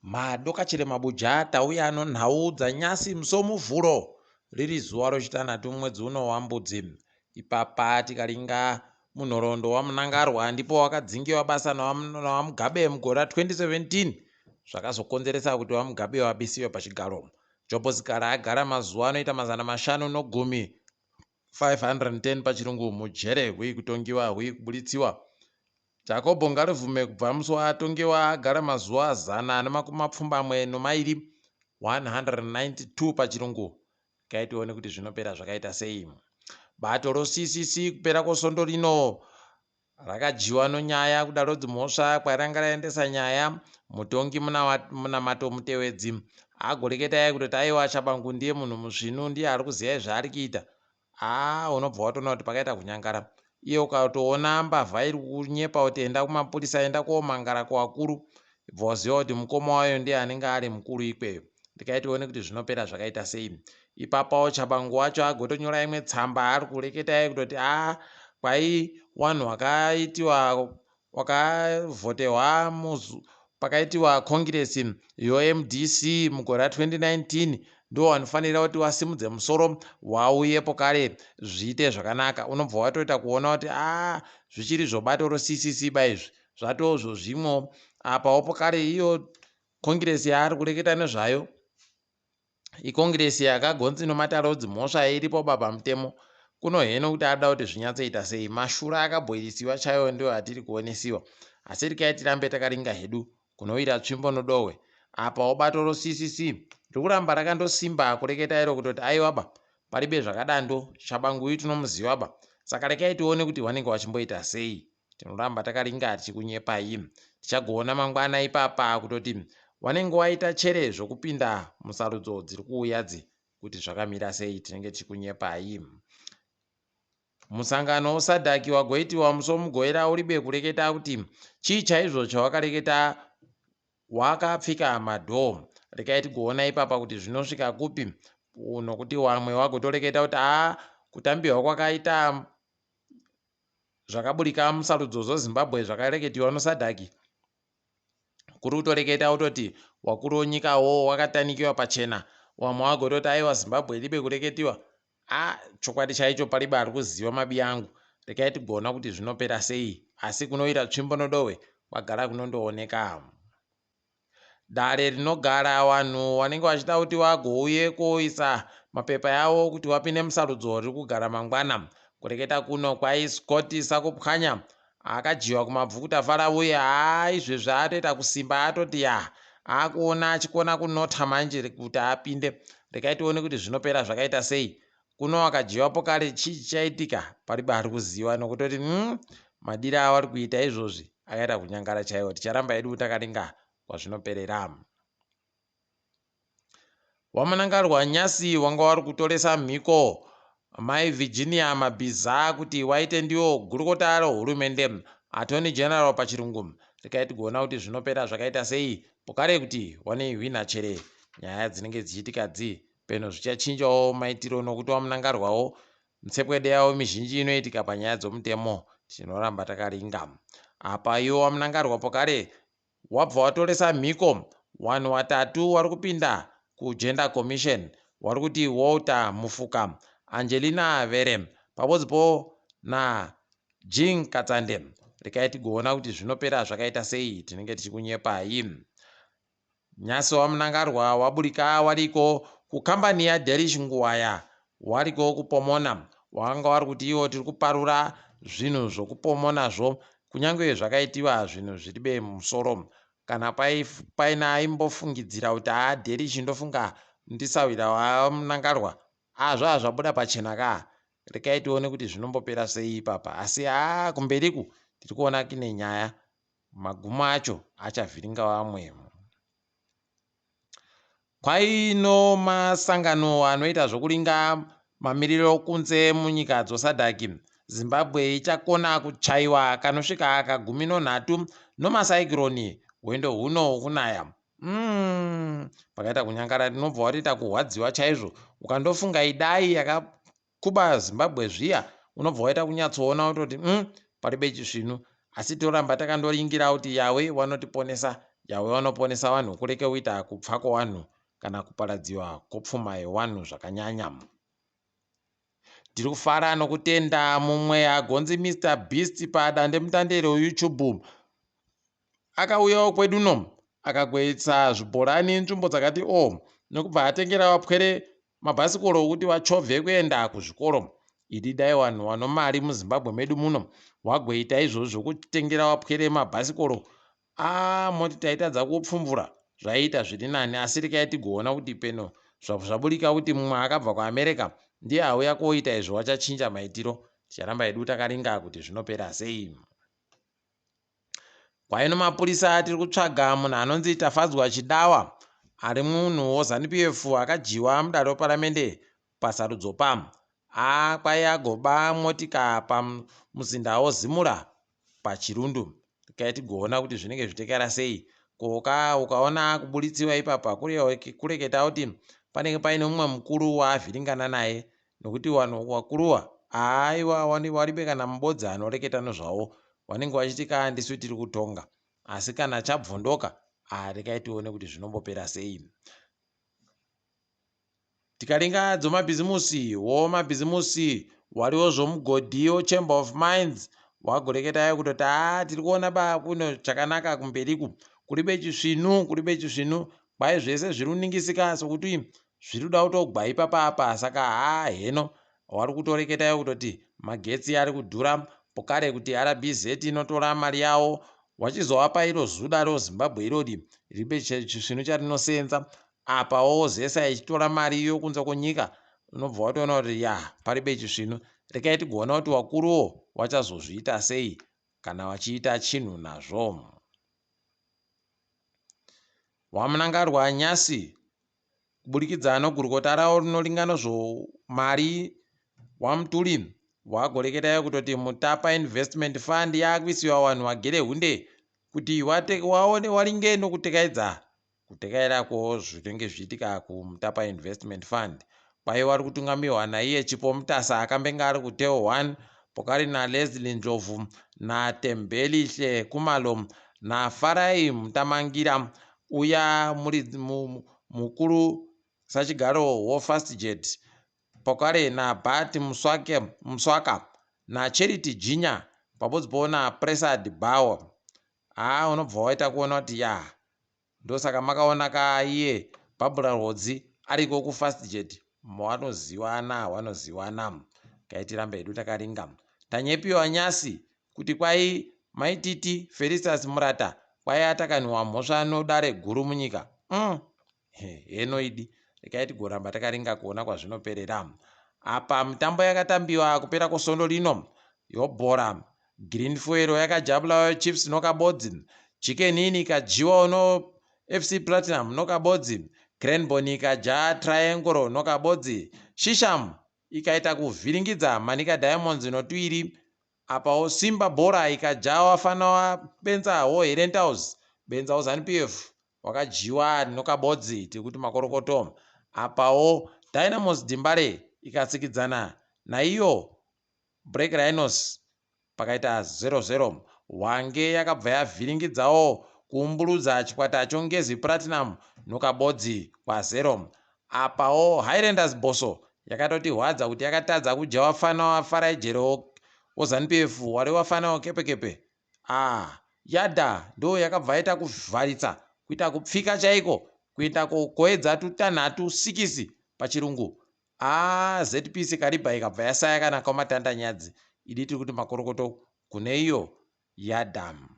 madoka chiReMabuja tauya ano nhau dzanyasi musomuvhuro riri zuva rochitanhatu mwedzi uno waMbudzi. Ipapa tikaringa munhoroondo waMunangarwa ndipo wakadzingiwa basa nawaMugabe mugore 2017 zvakazokonzeresa kuti waMugabe wabisiwe pachigaro. Jobhosikara agara mazuva anoita 510 510 pachirungu mujere hwekutongiwa hwekubuditsiwa. Jacob Ngaruvume kubva musi watongiwa agara mazuva 120 192 pachirungu. Kaitione kuti zvinopera zvakaita sei. Bato roCCC kupera kwesondo rino rakajiwa nonyaya kuda rodzimhosva kwaranga raendesa nyaya mutongi munamato mutewedzi agoreketa kutoti aiwa Tshabangu ndiye munhu muzvinu, ndiye ari kuziva zvaari kuita. Unobva watoona kuti pakaita kunyangara. Iye ukatoona mbavha iri kunyepa kuti enda kumapurisa, enda komangara kuvakuru, bva waziva kuti mukoma wayo ndiye anenge ari mukuru ikweyo. Ndikaitione kuti zvinopera zvakaita sei. Ipapawo Tshabangu wacho agotonyora imwe tsamba ari kureketa kutoti kwai wanhu wakavhotewa pakaitiwa kongiresi yoMDC mugore 2019 ndo wanofanira kuti wasimudze musoro wauyepo kare zviite zvakanaka. Unobva watoita kuona kuti zvichiri zvobato roCCC baizvi zvatozvo zvimwe apawo kare iyo kongiresi yaari kureketa nezvayo ikongiresi yakagonzi nomataro dzimhosva iripo baba mutemo. Kuno heno kuti ada kuti zvinyatsoita sei. Mashura akabhoirisiwa chaiwo ndio atiri kuonesiwa. Asi rikatirambe takaringa hedu kunoira tsvimbo nodohwe. Apawo bato roCCC rikuramba rakandosimba kureketa iro kutoti aiwaba paribe zvakadando Tshabangu uyu tinomuziva ba. Saka rekaitione kuti wanenge wachimboita sei. Tinoramba takaringa tichikunyepai. Tichagoona mangwana ipapa kutoti wanenge waita chere zvokupinda musarudzo dziri kuuyadzi kuti zvakamira sei. Tinenge tichikunyepai. Musangano SADC wagoitiwa musomugoera uribe kureketa kuti chii chaizvo chawakareketa wakapfika madhoo. Rekai tigoona ipapa kuti zvinosvika kupi, nokuti wamwe wagotoreketa kuti kutambiwa kwakaita zvakaburika musarudzo zvoZimbabwe zvakareketiwa noSADC kuri kutoreketa kutoti wakuru wonyikawo wakatanikiwa pachena. Wamwe wagototi aiwa Zimbabwe iribe kureketiwa. Chokwadi chaicho paribe ari kuziva mabi angu. Rekai tigoona kuti zvinopera sei. Asi kunoira tsvimbo nodohwe kwagara kunondooneka. Dare rinogara wanhu wanenge wachida kuti wagouye koisa mapepa yawo kuti wapinde musarudzo riri kugara mangwana. Kureketa kuno kwai Scott Sakupwanya akajiwa kumabvu kuti afara uye izvezvi atoita kusimba atoti akuona achikona kunota manje kuti apinde. Rekai tione kuti zvinopera zvakaita sei. Kuno akajiwapo kare chii chaitika paribe ari kuziva nokutoti madiri avo ari kuita izvozvi akaita kunyangara chaiwo. Ticharamba hedu takaringa kwazvinoperera. Wamunangarwa nyasi wanga wari kutoresa mhiko mai Virginia Mabhiza kuti waite ndiwo gurukota rehurumende, Attorney General pachirungu. Rekai tigoona kuti zvinopera zvakaita sei. Pokare kuti wanehwina chere nyaya dzinenge dzichiitika peno zvichachinjawo maitiro nokuti wamunangarwawo mitsepwede yawo mizhinji inoitika panyaya dzomutemo. Tinoramba takaringa. Apa iwo wamunangarwa pokare wabva watoresa mhiko wanhu watatu wari kupinda kuGender Commission wari kuti Walter Mufuka, Angelina Vere pamwepo naJean Katsande. Rekai tigoona kuti zvinopera zvakaita sei. Tinenge tichikunyepai. Nyasi wamunangarwa waburika wariko kukambani yaDelish Nguwaya wariko kupomona. Wanga wari kuti iwo tiri kuparura zvinhu zvokupomonazvo kunyange zvakaitiwa zvinhu zviribe musoro. Kana paina aimbofungidzira kuti Delish ndofunga ndisawira wamunangarwa zvabuda pachena ka. Rekai tione kuti zvinombopera sei ipapa. Asi kumberiku tiri kuona kine nyaya magumo acho achavhiringa vamwe. Kwaino masangano anoita zvokuringa mamiriro kunze munyika dzoSADC. Zimbabwe ichakona kuchaiwa kanosvika ka13 nomasaikironi hwendo huno kunaya. Pakaita kunyangara tinobva watoita kuhwadziwa chaizvo. Ukandofunga idai yakakuba Zimbabwe zviya unobva waita kunyatsoona kutoti paribe chisvinu. Asi toramba takandoringira kuti yawe wanotiponesa yawe wanoponesa wanhu kureke kuita kupfa kwewanhu kana kuparadziwa kwopfuma yewanhu zvakanyanya. Tiri kufara nokutenda mumwe agonzi Mr Beast padandemutande reYouTube akauyawo kwedu uno akagweitsa zvibhorani nzvimbo dzakati nokubva atengera vapwere mabhasikoro okuti vachovhe kuenda kuzvikoro. Idi dai wanhu vano mari muZimbabwe medu muno wagweita izvozvo zvokutengera vapwere mabhasikoro, moti taitadza kupfumbura zvaiita zviri nani. Asi rekai tigoona kuti peno zvaburika kuti mumwe akabva kuAmerica ndiye auya koita izvo wachachinja maitiro. Ticharamba edu takaringa kuti zvinopera sei. Kwaino mapurisa tiri kutsvaga munhu anonzi Tafadzwa Chidawa ari munhu woZANU-PF akajiwa mudare reparamende pasarudzo kwai agoba motika pamuzinda woZimura paChirundu. Rekai tigoona kuti zvinenge zvitekera sei. Ukaona kubuditsiwa ipapa kureketa kuti panenge paine mumwe mukuru waavhiringana naye, nokuti wanhu wakuruwa aiwa waribe kana mubodzi anoreketa nezvavo wanenge wachitika ndisu tiri kutonga. Asi kana chabvondoka rekai tione kuti zvinombopera sei. Tikaringa dzomabhizimusi woMabhizimusi wariwo zvomugodhi Chamber of Mines wagoreketa kutoti tiri kuona kuno chakanaka kumberiku kuribe chisvinu kwai zvese zviri kuningisika sokuti zviri kuda kutogwa ipapa. Saka heno wari kutoreketa kutoti magetsi ari kudhura pokare kuti RBZ inotora mari yawo wachizovapa iro zuda reZimbabwe irori ribe chisvinu charinosenza apawo zesa ichitora mari yokunze kwenyika. Unobva watoona kuti paribe chisvinu. Rekai tigoona kuti wakuruwo wachazozviita sei kana wachiita chinhu nazvo. Wamunangarwa nyasi kuburikidza nogurukota rawo rinoringana zvomari wamuturi wagoreketa kutoti Mutapa Investment Fund yakuisiwa wanhu vagere hunde kuti waone waringe nokutekaidza kutekairako zvinenge zviitika kuMutapa Investment Fund. Kwai wari kutungamirwa naiye Chipo Mutasa akambenga ari kuTeo 1 pokari naLeslie Ndlovu naTembelihle Kumalo naFarai Mutamangira uya muri mukuru sachigaro woFirst Jet pokare naBart Muswaka naCharity Jinya pabodzi naPresad Bawa. Unobva waita kuona kuti ndosaka makaona kaiye Barbara Hodzi ariko kuFirst Jet wanoziwana. Kaitirambe hedu takaringa. Tanyepiwa nyasi kuti kwai maititi Felistus Murata kwai atakanwa mhosva nodare guru munyika. Heno idi rekai tigoramba takaringa kuona kwazvinoperera. Apa mitambo yakatambiwa kupera kwesondo rino yobhora. Green Fuero yakajabula Chiefs nokabodzi. Chicken Inn ikajiwa uno FC Platinum nokabodzi. Cranbourne ikaja Triangle nokabodzi. Shisham ikaita kuvhiringidza Manika Diamonds notwiri. Apawo Simba Bora ikaja wafana wabenza woHerentals. Benza woZANU-PF wakajiwa nokabodzi tikuti makorokoto. Apawo Dynamos Dimbare ikasikidzana naiyo Black Rhinos pakaita 0-0. Wange yakabva yavhiringidzawo kuumburudza chikwata chongezi Platinum nokabodzi kwa0. Apawo Highlanders Boso yakatoti hwadza kuti yakatadza kuja wafana waFaraijero woZANU-PF wari wafana waKepekepe. Yadha ndo yakabva yaita kuvharitsa kuita kupfika chaiko kuita koedza tutanhatu 6 pachirungu. ZPC Kariba ikabva yasaya kana kwamatandanyadzi. Idi tiri kuti makorokoto kune iyo Yadam.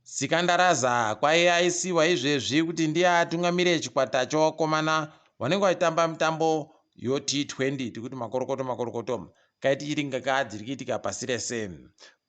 Sikandaraza kwai aisiwa izvezvi kuti ndiye atungamire chikwata chowakomana wanenge wachitamba mitambo yoT20 tikuti makorokoto. Kaiti chiringa dziri kuitika pasi rese.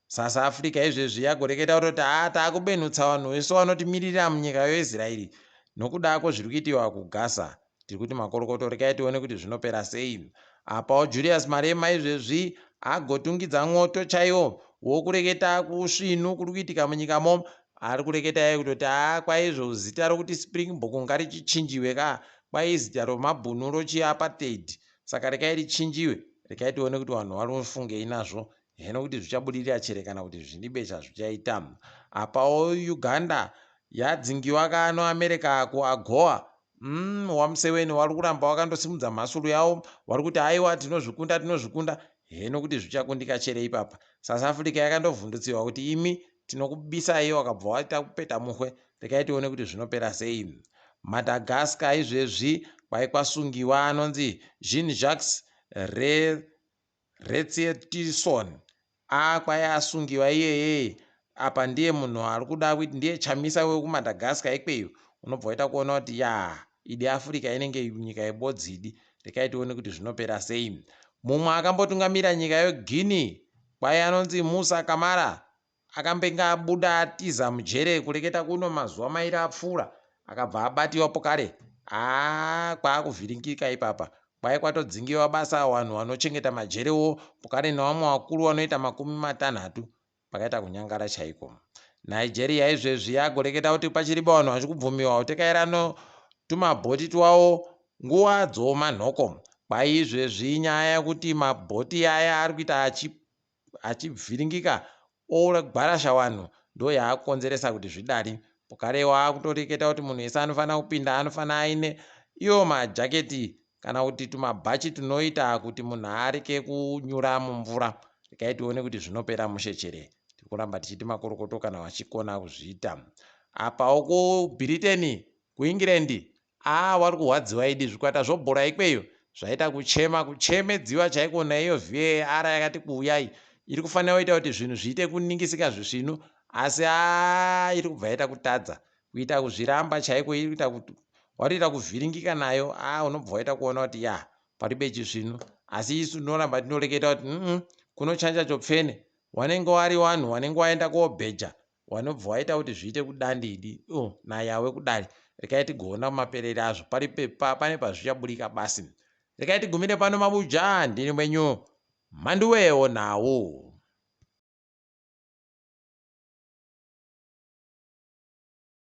South Africa izvezvi yagoreketa kuti taakubenutsa vanhu vese vanotimirira munyika yeIsraeri nokudako zviri kuitiwa kuGaza. Tiri kuti makorokoto rekai tione kuti zvinopera sei. Apawo Julius Marema izvezvi agotungidza mwoto chaiwo wokureketa kusvinu kuri kuitika munyikamo. Ari kureketa kutoti kwaizvo zita rokuti Springbok ngarichinjiwe kwai zita romabhunu rochiapartheid. Saka rekai richinjiwe. Rekai tione kuti vanhu vari kufungei nazvo. heno kuti zvichabudirira chere kana kuti zvinibe chazvichaita. Apawo Uganda yadzingiwa kano America kuAgoa. Wamuseveni wari kuramba wakandosimudza mhasuru yawo, wari kuti aiwa tinozvikunda. Heno kuti zvichakundika chere ipapa. South Africa yakandovhundutsiwa kuti imi tinokubisai wakabva waita kupeta muhwe, rekai tione kuti zvinopera sei. Madagascar izvezvi kwaikwasungiwa anonzi Jean-Jacques Retsetison kwaiasungiwa iyeye. Apa ndiye munhu ari kuda kuti ndiye chamisa wekuMadagascar ikweyo. Unobva waita kuona kuti idi Africa inenge nyika yebodzidi, rekai tione kuti zvinopera sei. Mumwe akambotungamira nyika yeGuinea kwai anonzi Musa Kamara akambenga abuda atiza mujere kureketa kuno mazuva mairi apfuura, akabva abatiwapo kare. Kwaakuvhiringika ipapa. Kwai kwatodzingiwa basa vanhu vanochengeta majerewo pokare nevamwe vakuru vanoita 60, pakaita kunyangara chaiko. Nigeria izvezvi yagoreketa kuti pachiripo vanhu vachikubvumiwa kutekaira tumabhoti twawo nguva dzomanhoko. Kwai izvezvi nyaya yekuti mabhoti aya ari kuita achivhiringika ogwarasha vanhu ndo yaakonzeresa kuti zvidari. Pokare waakutoreketa kuti munhu wese anofanira kupinda anofanira aine iwo majaketi kana kuti tumabhachi tunoita kuti munhu areke kunyura mumvura. Rekai tione kuti zvinopera mushechere. Tiri kuramba tichiti makorokoto kana vachikona kuzviita. Apawo kuBritain, kuEngland vari kurwadziwa idi zvikwata zvobhora ikweyo zvaita kuchemedziwa chaiko naiyo VAR yakati kuuyai iri kufanira kuita kuti zvinhu zviite kuningisika zvisvinu, asi iri kubva yaita kutadza kuita kuzviramba chaiko, iri kuita kuti warita kuvhiringika nayo. Unobva waita kuona kuti paribe chisvinu, asi isu tinoramba tinoreketa kuti kunochanja chopfene. Wanenge wari wanhu wanenge waenda kobheja, wanobva waita kuti zviite kudandidi nayawe kudari. Rekai tigoona maperero azvo pane pazvichaburika basi. Rekai tigumire pano mabuja. Ndini mwenyu Mhanduwe WeNhau.